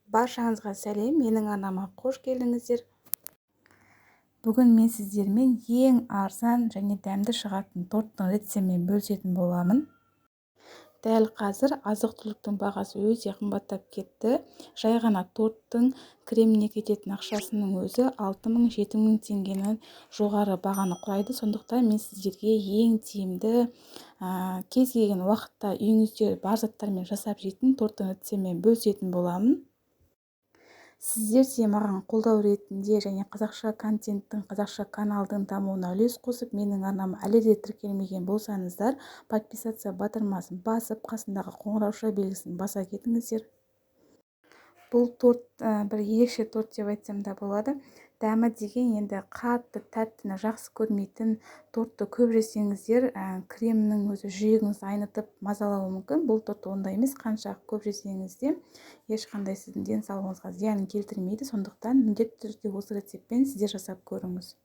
Баршаңызға сәлем, менің арнама қош келдіңіздер. Бүгін мен сіздермен ең арзан және дәмді шығатын торттың рецептімен бөлісетін боламын. Дәл қазір азық-түліктің бағасы өте қымбаттап кетті. Жай ғана торттың креміне кететін ақшасының өзі 6.000-7.000 теңгені жоғары бағаны құрайды. Сондықтан мен сіздерге ең тиімді кез келген уақытта үйіңізде бар заттармен жасап жейтін торттың рецептімен бөлісетін боламын. Сіздер де маған қолдау ретінде және қазақша контенттің, қазақша каналдың дамуына үлес қосып, менің арнама әлі де тіркелмеген болсаңыздар, подписаться батырмасын басып, қасындағы қоңырауша белгісін баса кетіңіздер. Бұл торт бір ерекше торт деп айтсам да болады. Дәмі деген енді қатты тәттіні жақсы көрмейтін тортты көп жесеңіздер, кремнің өзі жүрегіңізді айнытып мазалауы мүмкін. Бұл торт ондай емес, қанша көп жесеңіз де ешқандай сіздің денсаулығыңызға зиянын келтірмейді. Сондықтан міндетті түрде осы рецептпен сіздер жасап көріңіз.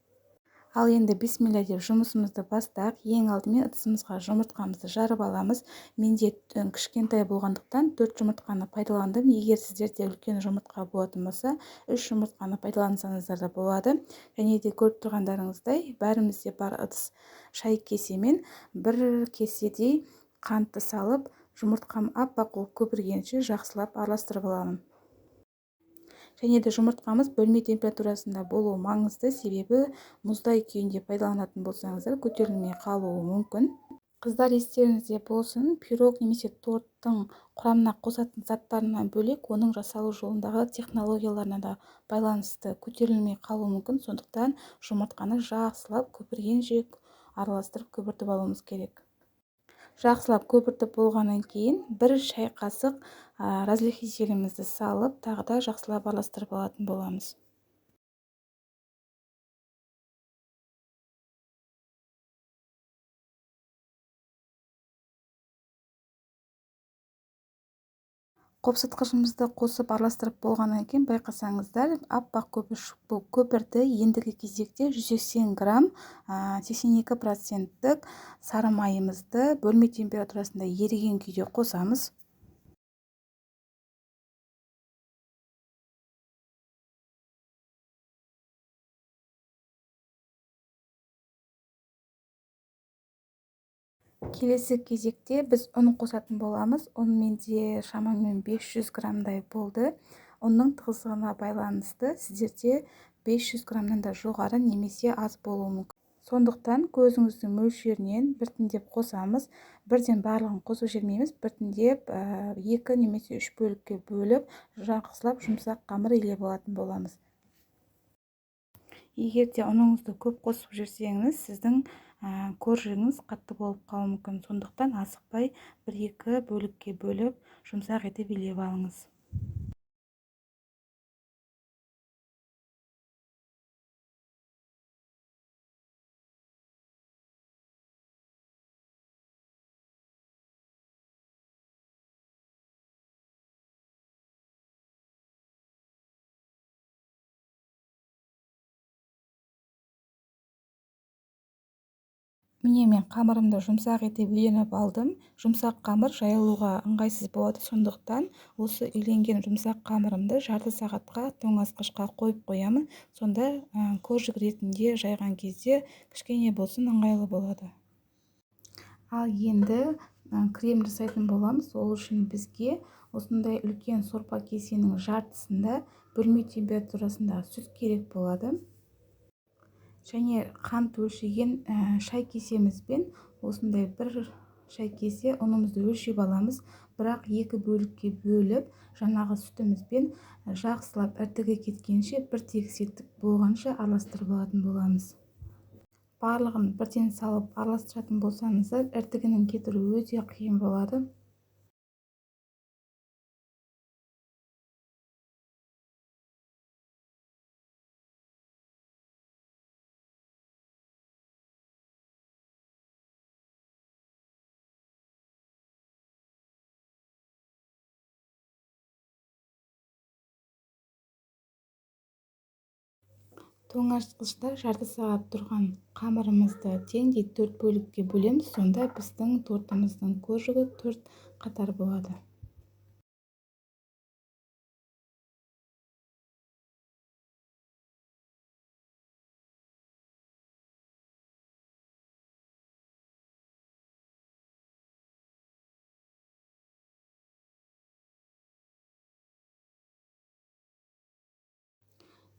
Ал енді бисмилля деп жұмысымызды бастап, ең алдымен ыдысымызға жұмыртқамызды жарып аламыз. Менде кішкентай болғандықтан 4 жұмыртқаны пайдаландым. Егер сіздерде үлкен жұмыртқа болатын болса, 3 жұмыртқаны пайдалансаңыздар да болады. Және де көріп тұрғандарыңыздай, бәрімізде бар ыдыс шай кесемен 1 кеседей қантты салып, жұмыртқам аппақ болып көпіргенше жақсылап араластырып аламын. Және де жұмыртқамыз бөлме температурасында болуы маңызды, себебі мұздай күйінде пайдаланатын болсаңыздар көтерілмей қалуы мүмкін. Қыздар, естеріңізде болсын, пирог немесе торттың құрамына қосатын заттарынан бөлек, оның жасалу жолындағы технологияларына да байланысты көтерілмей қалуы мүмкін. Сондықтан жұмыртқаны жақсылап көпіргенше араластырып көпіртіп алуымыз керек. Жақсылап көпіртіп болғаннан кейін 1 шай қасық разрыхлителімізді салып, тағы да жақсылап араластырып алатын боламыз. Қопсытқышымызды қосып араластырып болғаннан кейін байқасаңыздар, аппақ көпірді. Ендігі кезекте 180 грамм 82% сары майымызды бөлме температурасында еріген күйде қосамыз. Келесі кезекте біз ұн қосатын боламыз. Ұн менде шамамен 500 граммдай болды. Ұнның тығыздығына байланысты сіздерде 500 граммнан да жоғары немесе аз болуы мүмкін. Сондықтан көзіңіздің мөлшерінен біртіндеп қосамыз. Бірден барлығын қосып жібермейміз, біртіндеп 2 немесе 3 бөлікке бөліп, жақсылап жұмсақ қамыр илеп алатын боламыз. Егер де ұныңызды көп қосып жүрсеңіз, сіздің коржыңыз қатты болып қалуы мүмкін. Сондықтан асықпай 1-2 бөлікке бөліп, жұмсақ етіп илеп алыңыз. Міне мен қамырымды жұмсақ етіп үйленіп алдым. Жұмсақ қамыр жайылуға ыңғайсыз болады, сондықтан осы үйленген жұмсақ қамырымды жарты сағатқа тоңазытқышқа қойып қоямын. Сонда коржик ретінде жайған кезде кішкене болсын ыңғайлы болады. Ал енді крем жасайтын боламыз. Ол үшін бізге осындай үлкен сорпа кесенің жартысында бөлме температурасында сүт керек болады. Және қант өлшеген шай кесемізбен осындай 1 шай кесе ұнымызды өлшеп аламыз. Бірақ 2 бөлікке бөліп, жаңағы сүтімізбен жақсылап іртігі кеткенше, бір тегістік болғанша араластырып алатын боламыз. Барлығын бірден салып араластыратын болсаңыздар, іртігінің кетіру өте қиын болады. Тоңазытқышта жарты сағат тұрған қамырымызды теңдей 4 бөлікке бөлеміз. Сонда біздің тортымыздың коржигі 4 қатар болады.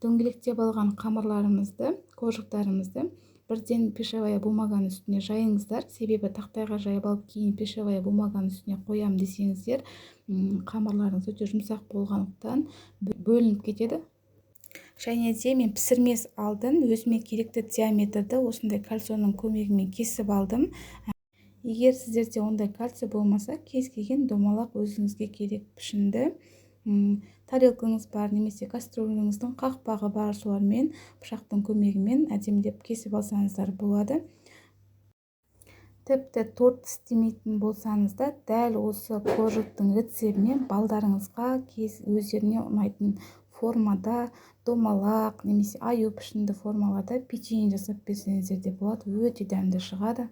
Дөңгелектеп алған қамырларымызды, қожықтарымызды бірден пищевая бумаганың үстіне жайыңыздар. Себебі тақтайға жайып алып кейін пищевая бумаганың үстіне қоям десеңіздер, қамырларыңыз өте жұмсақ болғандықтан бөлініп кетеді. Және де мен пісірмес алдын өзіме керекті диаметрді осындай кальцияның көмегімен кесіп алдым. Егер сіздерде ондай кальций болмаса, кез келген домалақ өзіңізге керек пішінді тарелкаңыз бар немесе кастрюлеңіздің қақпағы бар, солармен пышақтың көмегімен әдемілеп кесіп алсаңыздар болады. Тіпті торт істемейтін болсаңыз да, дәл осы қожықтың рецебімен балдарыңызға өздеріне ұнайтын формада, домалақ немесе аю пішінді формаларда печенье жасап берсеңіздер де болады, өте дәмді шығады.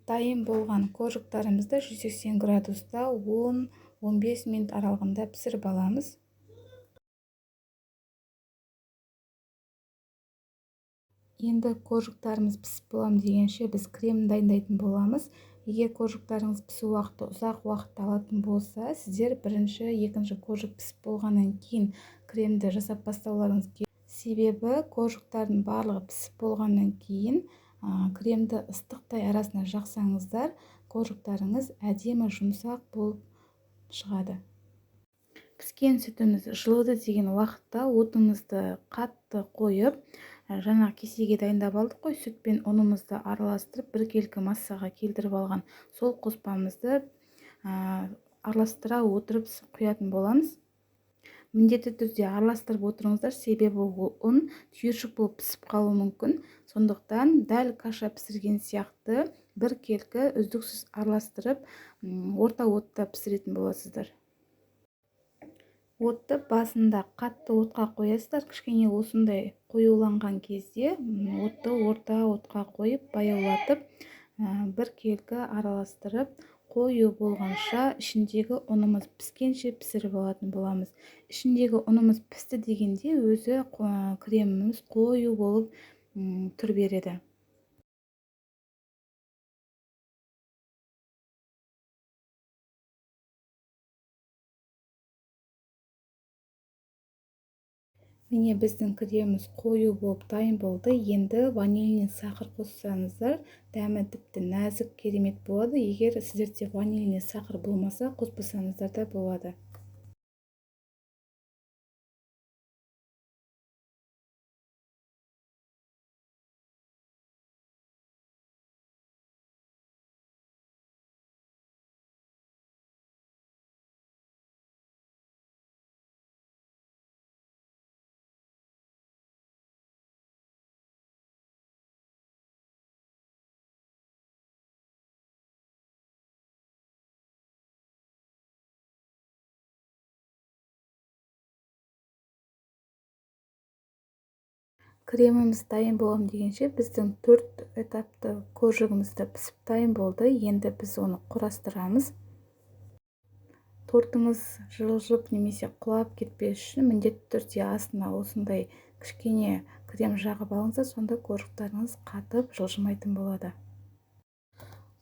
Дайын болған қожықтарымызды 180 градуста 10-15 минут аралығында пісіріп аламыз. Енді қожықтарымыз пісіп болам дегенше біз крем дайындайтын боламыз. Егер қожықтарыңыз пісу уақыты ұзақ уақыт алатын болса, сіздер бірінші, екінші қожық пісіп болғаннан кейін кремді жасап бастауларыңыз керек. Себебі қожықтардың барлығы пісіп болғаннан кейін кремді ыстықтай арасына жақсаңыздар, қожықтарыңыз әдемі жұмсақ болып шығады. Піскен сүтіміз жылыды деген уақытта отымызды қатты қойып, жаңа кесеге дайындап алдық қой, сүт пен ұнымызды араластырып, біркелкі массаға келтіріп алған сол қоспамызды араластыра отырып құятын боламыз. Міндетті түрде араластырып отырыңыздар, себебі ол ұн түйіршік болып пісіп қалуы мүмкін. Сондықтан дәл каша пісірген сияқты біркелкі үздіксіз араластырып, орта отта пісіретін боласыздар. Отты басында қатты отқа қоясыздар. Кішкене осындай қоюланған кезде отты орта отқа қойып, баяулатып, біркелкі араластырып, қою болғанша ішіндегі ұнымыз піскенше пісіріп алатын боламыз. Ішіндегі ұнымыз пісті дегенде өзі креміміз қою болып түр береді. Міне біздің креміміз қою болып дайын болды. Енді ванильный сахар қоссаңыздар, дәмі тіпті нәзік керемет болады. Егер сіздерде ванильный сахар болмаса, қоспасаңыздар да болады. Креміміз дайын болам дегенше біздің 4 этапты қожығымызды пісіп дайын болды. Енді біз оны құрастырамыз. Тортымыз жылжып немесе құлап кетпес үшін міндетті түрде астына осындай кішкене крем жағып алыңыздар, сонда қожықтарыңыз қатып жылжымайтын болады.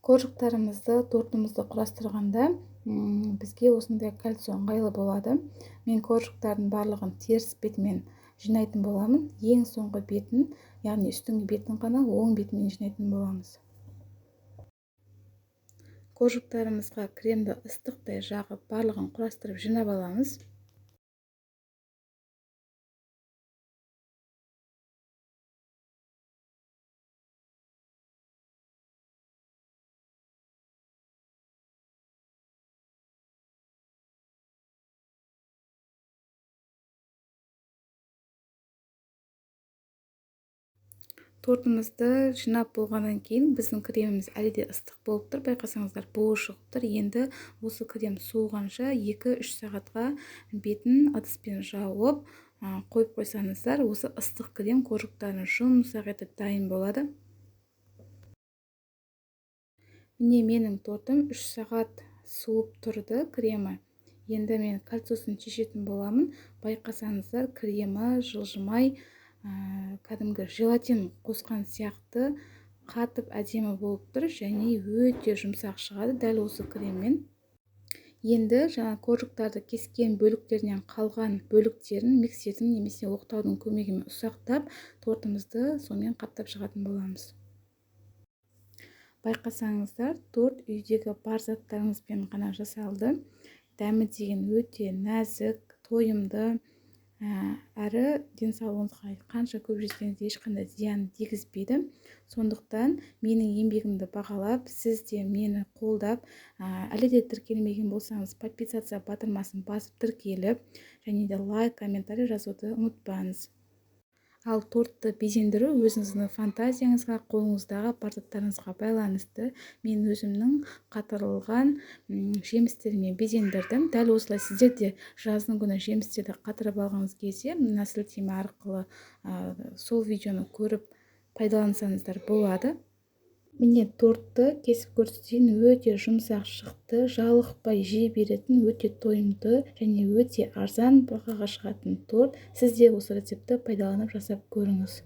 Қожықтарымызды, тортымызды құрастырғанда бізге осындай кальций ыңғайлы болады. Мен қожықтардың барлығын теріс бетімен жинайтын боламын. Ең соңғы бетін, яғни үстіңгі бетін ғана оң бетімен жинайтын боламыз. Қожықтарымызға кремді ыстықтай жағып, барлығын құрастырып жинап аламыз. Тортымызды жинап болғаннан кейін біздің креміміз әлі де ыстық болып тұр. Байқасаңыздар, буы шығып тұр. Енді осы крем суығанша 2-3 сағатқа бетін ыдыспен жауып қойып қойсаңыздар, осы ыстық крем қожықтарын жұмсақ етіп дайын болады. Міне менің тортым 3 сағат суып тұрды кремі. Енді мен кальциясын шешетін боламын. Байқасаңыздар, кремі жылжымай, кәдімгі желатин қосқан сияқты қатып әдемі болып тұр, және өте жұмсақ шығады дәл осы креммен. Енді жаңа коржықтарды кескен бөліктерінен қалған бөліктерін миксердің немесе оқтаудың көмегімен ұсақтап тортымызды сонымен қаптап шығатын боламыз. Байқасаңыздар, торт үйдегі бар заттарыңызбен ғана жасалды. Дәмі деген өте нәзік, тойымды, әрі денсаулығыңызға қанша көп жесеңіз де ешқандай зиян тигізбейді. Сондықтан менің еңбегімді бағалап, сіз де мені қолдап, әлі де тіркелмеген болсаңыз, подписаться батырмасын басып тіркеліп, және де лайк, комментарий жазуды ұмытпаңыз. Ал тортты безендіру өзіңіздің фантазияңызға, қолыңыздағы бар заттарыңызға байланысты. Мен өзімнің қатырылған жемістерімен безендірдім. Дәл осылай сіздер де жаздың күні жемістерді қатырып алғыңыз келсе, мына сілтеме арқылы сол видеоны көріп пайдалансаңыздар болады. Міне тортты кесіп көрсетейін, өте жұмсақ шықты, жалықпай жей беретін, өте тойымды және өте арзан бағаға шығатын торт. Сіз де осы рецептті пайдаланып жасап көріңіз.